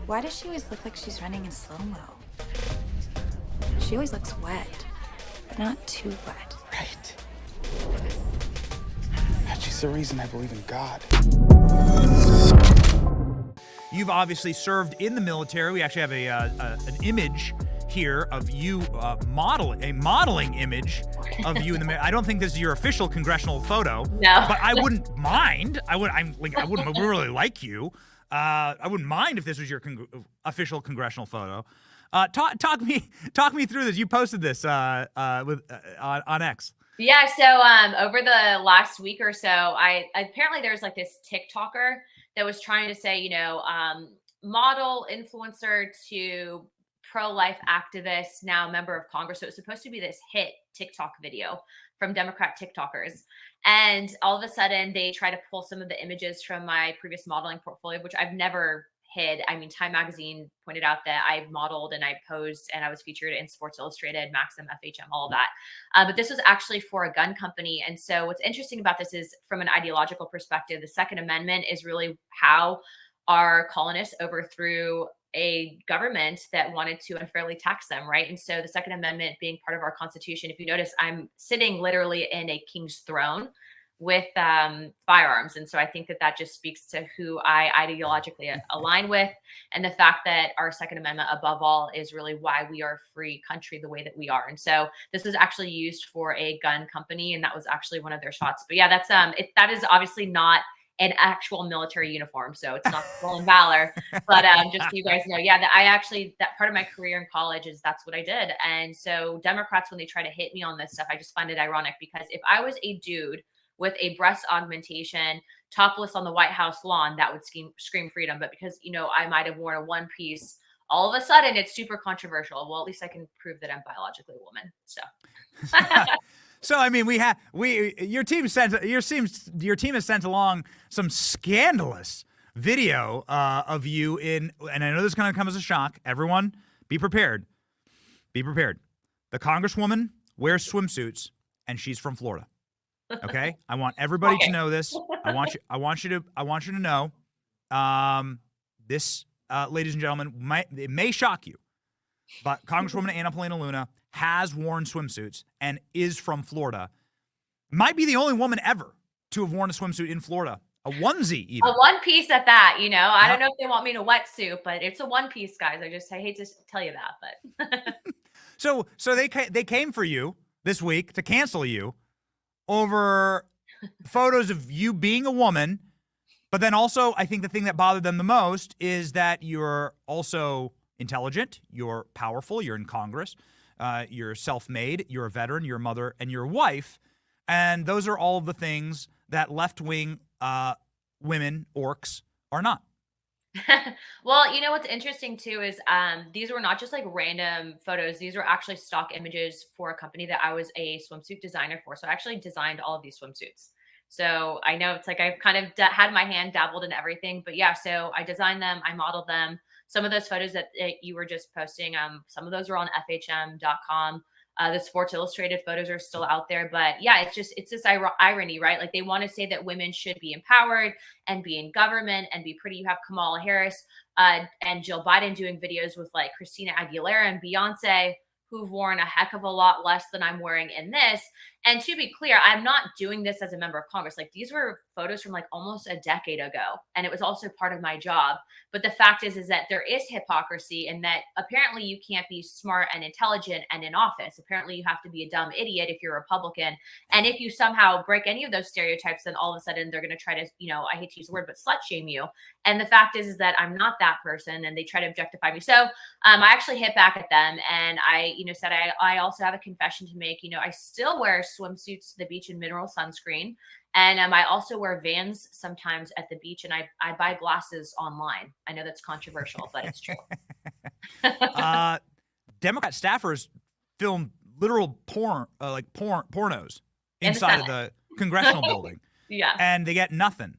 Why does she always look like she's running in slow-mo? She always looks wet, but not too wet. Right. She's the reason I believe in God. You've obviously served in the military. We actually have an image here of you, a modeling image of you in the. I don't think this is your official congressional photo. No, but I wouldn't mind. I wouldn't really like you. I wouldn't mind if this was your official congressional photo. Talk me through this. You posted this on X. Yeah. So over the last week or so, apparently there's like this TikToker that was trying to say, model influencer to pro-life activist, now member of Congress. So it was supposed to be this hit TikTok video from Democrat TikTokers. And all of a sudden they try to pull some of the images from my previous modeling portfolio, which I've never hid. I mean, Time Magazine pointed out that I modeled and I posed and I was featured in Sports Illustrated, Maxim, FHM, all of that. But this was actually for a gun company. And so what's interesting about this is from an ideological perspective, the Second Amendment is really how our colonists overthrew a government that wanted to unfairly tax them, right? And so the Second Amendment being part of our Constitution, if you notice, I'm sitting literally in a king's throne with firearms. And so I think that just speaks to who I ideologically align with, and the fact that our Second Amendment, above all, is really why we are a free country the way that we are. And so this was actually used for a gun company, and that was actually one of their shots. But yeah, that's that is obviously not an actual military uniform, so it's not stolen valor. But just so you guys know, yeah, that part of my career in college is that's what I did. And so Democrats, when they try to hit me on this stuff, I just find it ironic, because if I was a dude with a breast augmentation, topless on the White House lawn, that would scream freedom. But because, I might have worn a one piece, all of a sudden it's super controversial. Well, at least I can prove that I'm biologically a woman. So. So I mean, your team has sent along some scandalous video of you in, and I know this kind of comes as a shock. Everyone, be prepared. Be prepared. The Congresswoman wears swimsuits, and she's from Florida. Okay, I want everybody to know this. I want you to know. This, ladies and gentlemen, it may shock you, but Congresswoman Anna Paulina Luna has worn swimsuits and is from Florida. Might be the only woman ever to have worn a swimsuit in Florida. A onesie, even. A one piece at that, I don't know if they want me in a wetsuit, but it's a one piece, guys. I hate to tell you that, but. So they came for you this week to cancel you over photos of you being a woman, but then also I think the thing that bothered them the most is that you're also intelligent, you're powerful, you're in Congress. You're self-made, you're a veteran, you're a mother, and you're a wife. And those are all of the things that left-wing women, orcs, are not. Well, what's interesting too is these were not just like random photos. These were actually stock images for a company that I was a swimsuit designer for. So I actually designed all of these swimsuits. So I know it's like I've kind of had my hand dabbled in everything. But yeah, so I designed them, I modeled them. Some of those photos that you were just posting, some of those are on FHM.com. The Sports Illustrated photos are still out there. But yeah, it's this irony, right? Like they want to say that women should be empowered and be in government and be pretty. You have Kamala Harris and Jill Biden doing videos with like Christina Aguilera and Beyonce, who've worn a heck of a lot less than I'm wearing in this. And to be clear, I'm not doing this as a member of Congress. Like these were photos from like almost a decade ago. And it was also part of my job. But the fact is that there is hypocrisy, and that apparently you can't be smart and intelligent and in office. Apparently you have to be a dumb idiot if you're a Republican. And if you somehow break any of those stereotypes, then all of a sudden they're going to try to, I hate to use the word, but slut shame you. And the fact is that I'm not that person, and they try to objectify me. So I actually hit back at them, and I, said I also have a confession to make. I still wear swimsuits to the beach and mineral sunscreen. And I also wear Vans sometimes at the beach, and I buy glasses online. I know that's controversial, but it's true. Democrat staffers film literal pornos inside of the congressional building. Yeah. And they get nothing.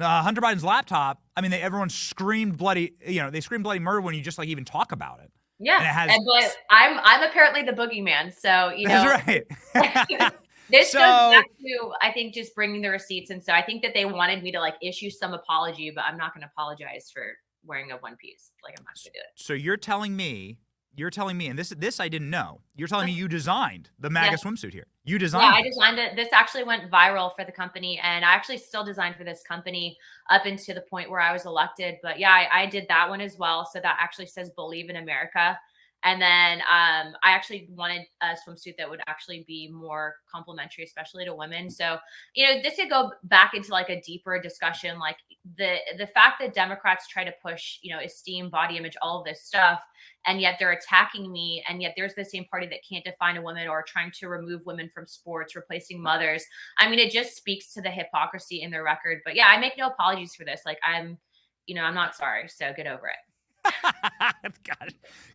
Hunter Biden's laptop, I mean, everyone screamed bloody, they screamed bloody murder when you just like even talk about it. Yeah. But I'm apparently the boogeyman. So, That's right. This goes back to, I think, just bringing the receipts. And so I think that they wanted me to like issue some apology, but I'm not going to apologize for wearing a one piece. Like, I'm not gonna do it. So you're telling me, and this I didn't know. You're telling me you designed the MAGA swimsuit here. You designed Yeah, I it. designed it. This actually went viral for the company, and I actually still designed for this company up into the point where I was elected. But yeah, I did that one as well. So that actually says "Believe in America." And then I actually wanted a swimsuit that would actually be more complimentary, especially to women. So, this could go back into like a deeper discussion, like the fact that Democrats try to push, esteem, body image, all of this stuff, and yet they're attacking me, and yet there's the same party that can't define a woman or trying to remove women from sports, replacing mothers. I mean, it just speaks to the hypocrisy in their record. But yeah, I make no apologies for this. Like, I'm not sorry. So get over it.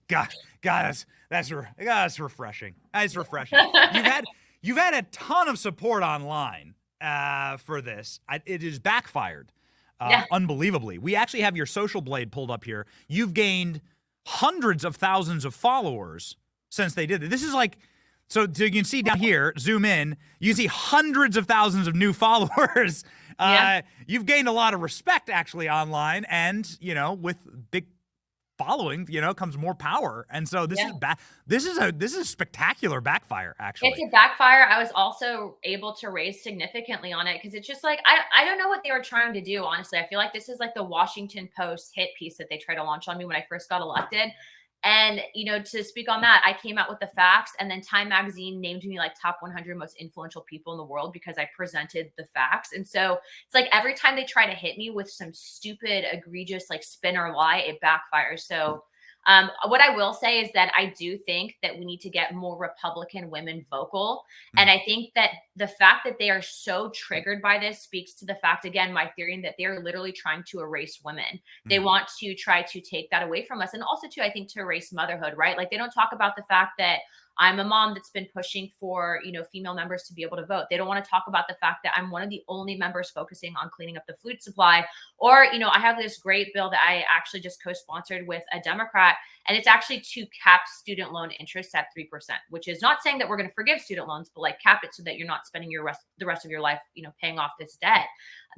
God, that's refreshing. That's refreshing. You've had a ton of support online for this. It is backfired, unbelievably. We actually have your social blade pulled up here. You've gained hundreds of thousands of followers since they did it. This is like, so you can see down here, zoom in, you see hundreds of thousands of new followers. You've gained a lot of respect actually online, and with big following, comes more power. And so this is a spectacular backfire, actually. It's a backfire. I was also able to raise significantly on it, because it's just like, I don't know what they were trying to do, honestly. I feel like this is like the Washington Post hit piece that they tried to launch on me when I first got elected. And, to speak on that, I came out with the facts, and then Time Magazine named me like top 100 most influential people in the world because I presented the facts. And so it's like every time they try to hit me with some stupid, egregious, like spin or lie, it backfires. So what I will say is that I do think that we need to get more Republican women vocal. And I think that the fact that they are so triggered by this speaks to the fact, again, my theory, that they're literally trying to erase women. They want to try to take that away from us. And also, too, I think to erase motherhood, right? Like, they don't talk about the fact that I'm a mom that's been pushing for, female members to be able to vote. They don't want to talk about the fact that I'm one of the only members focusing on cleaning up the food supply. Or, I have this great bill that I actually just co-sponsored with a Democrat, and it's actually to cap student loan interest at 3%, which is not saying that we're going to forgive student loans, but like cap it so that you're not spending the rest of your life, paying off this debt.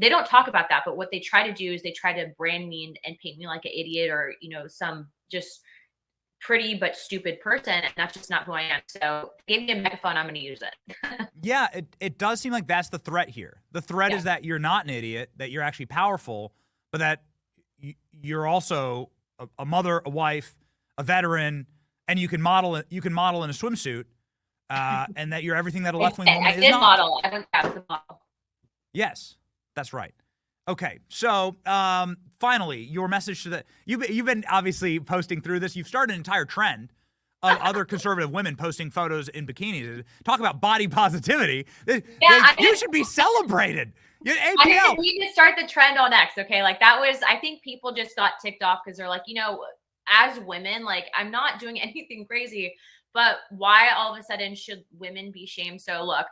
They don't talk about that, but what they try to do is they try to brand me and paint me like an idiot, or, some just pretty but stupid person, and that's just not who I am. So give me a megaphone, I'm going to use it. Yeah, it does seem like that's the threat here. The threat is that you're not an idiot, that you're actually powerful, but that you're also a mother, a wife, a veteran, and you can model it. You can model in a swimsuit, and that you're everything that a left-wing woman is not. I did model. I went past the model. Yes, that's right. Okay, so finally, your message to you've been obviously posting through this. You've started an entire trend of other conservative women posting photos in bikinis. Talk about body positivity. You should be celebrated. I need to start the trend on X. Okay, like that was. I think people just got ticked off because they're like, as women, like, I'm not doing anything crazy, but why all of a sudden should women be shamed? So look.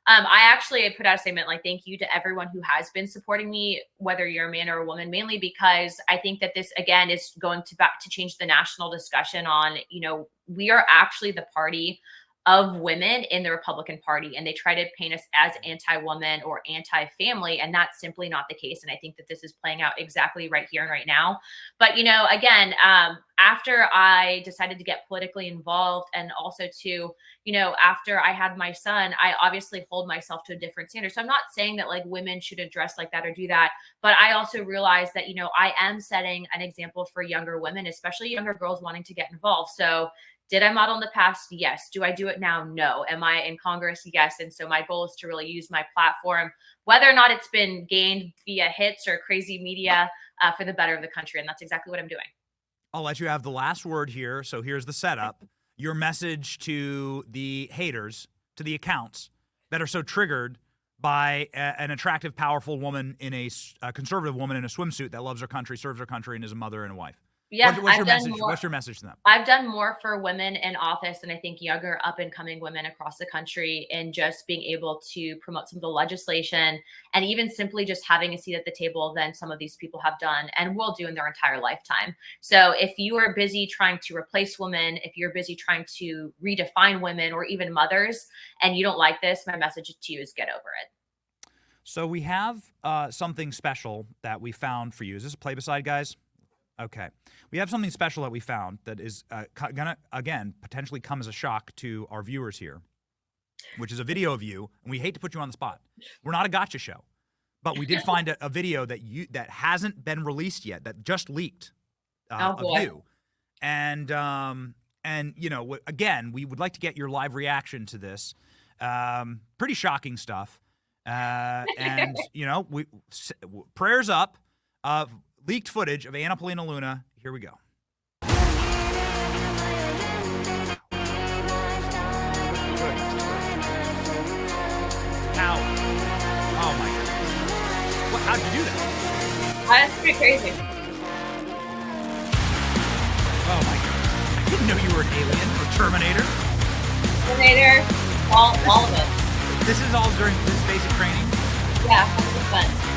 I actually put out a statement like, thank you to everyone who has been supporting me, whether you're a man or a woman, mainly because I think that this, again, is going to change the national discussion on, we are actually the party of women in the Republican Party, and they try to paint us as anti-woman or anti-family, and that's simply not the case. And I think that this is playing out exactly right here and right now. But, again, after I decided to get politically involved, and also to, after I had my son, I obviously hold myself to a different standard. So I'm not saying that like women shouldn't dress like that or do that, but I also realize that, I am setting an example for younger women, especially younger girls wanting to get involved. So did I model in the past? Yes. Do I do it now? No. Am I in Congress? Yes. And so my goal is to really use my platform, whether or not it's been gained via hits or crazy media, for the better of the country. And that's exactly what I'm doing. I'll let you have the last word here. So here's the setup. Your message to the haters, to the accounts that are so triggered by an attractive, powerful woman in a conservative woman in a swimsuit that loves her country, serves her country, and is a mother and a wife. Yeah, what's your message? What's your message to them? I've done more for women in office, and I think younger up and coming women across the country, in just being able to promote some of the legislation, and even simply just having a seat at the table than some of these people have done and will do in their entire lifetime. So if you are busy trying to replace women, if you're busy trying to redefine women or even mothers, and you don't like this, my message to you is get over it. So we have something special that we found for you. Is this a play beside, guys? Okay. We have something special that we found that is gonna, again, potentially come as a shock to our viewers here, which is a video of you, and we hate to put you on the spot. We're not a gotcha show, but we did find a video that hasn't been released yet, that just leaked of you. And you know, again, we would like to get your live reaction to this. Pretty shocking stuff. And, you know, prayers up of leaked footage of Anna Paulina Luna. Here we go. How? Oh my God. How'd you do that? That's pretty crazy. Oh my God. I didn't know you were an alien or Terminator. Terminator, all of it. This is all during this basic training? Yeah, 100%.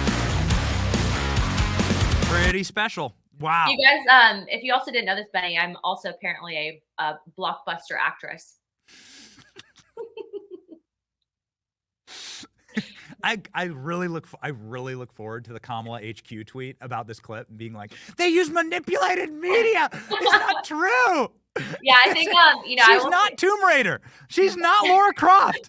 Pretty special. Wow. You guys, if you also didn't know this, Benny, I'm also apparently a blockbuster actress. I really look forward to the Kamala HQ tweet about this clip being like, they use manipulated media. It's not true. Yeah, I think you know, she's not Tomb Raider. She's not Laura Croft.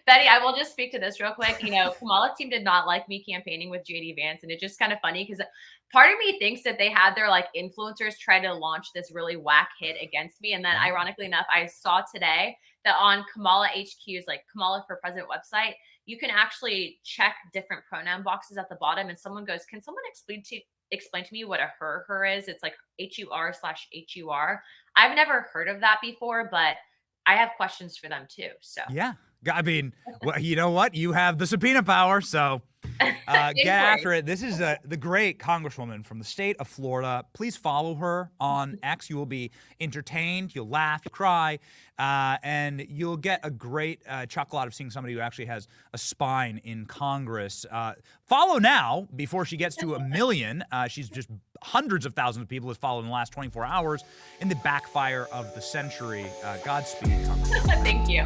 Betty, I will just speak to this real quick. You know, Kamala's team did not like me campaigning with JD Vance, and it's just kind of funny because part of me thinks that they had their like influencers try to launch this really whack hit against me, and then ironically enough, I saw today that on Kamala HQ's like Kamala for President website, you can actually check different pronoun boxes at the bottom, and someone goes, "Can someone explain to me what a her is?" It's like HUR/HUR. I've never heard of that before, but I have questions for them too. So yeah, I mean, well, you know what? You have the subpoena power, so get after it. This is the great Congresswoman from the state of Florida. Please follow her on X. You will be entertained. You'll laugh, you'll cry, and you'll get a great chuckle out of seeing somebody who actually has a spine in Congress. Follow now before she gets to 1 million. She's just hundreds of thousands of people have followed in the last 24 hours in the backfire of the century. Godspeed, Congresswoman. Thank you.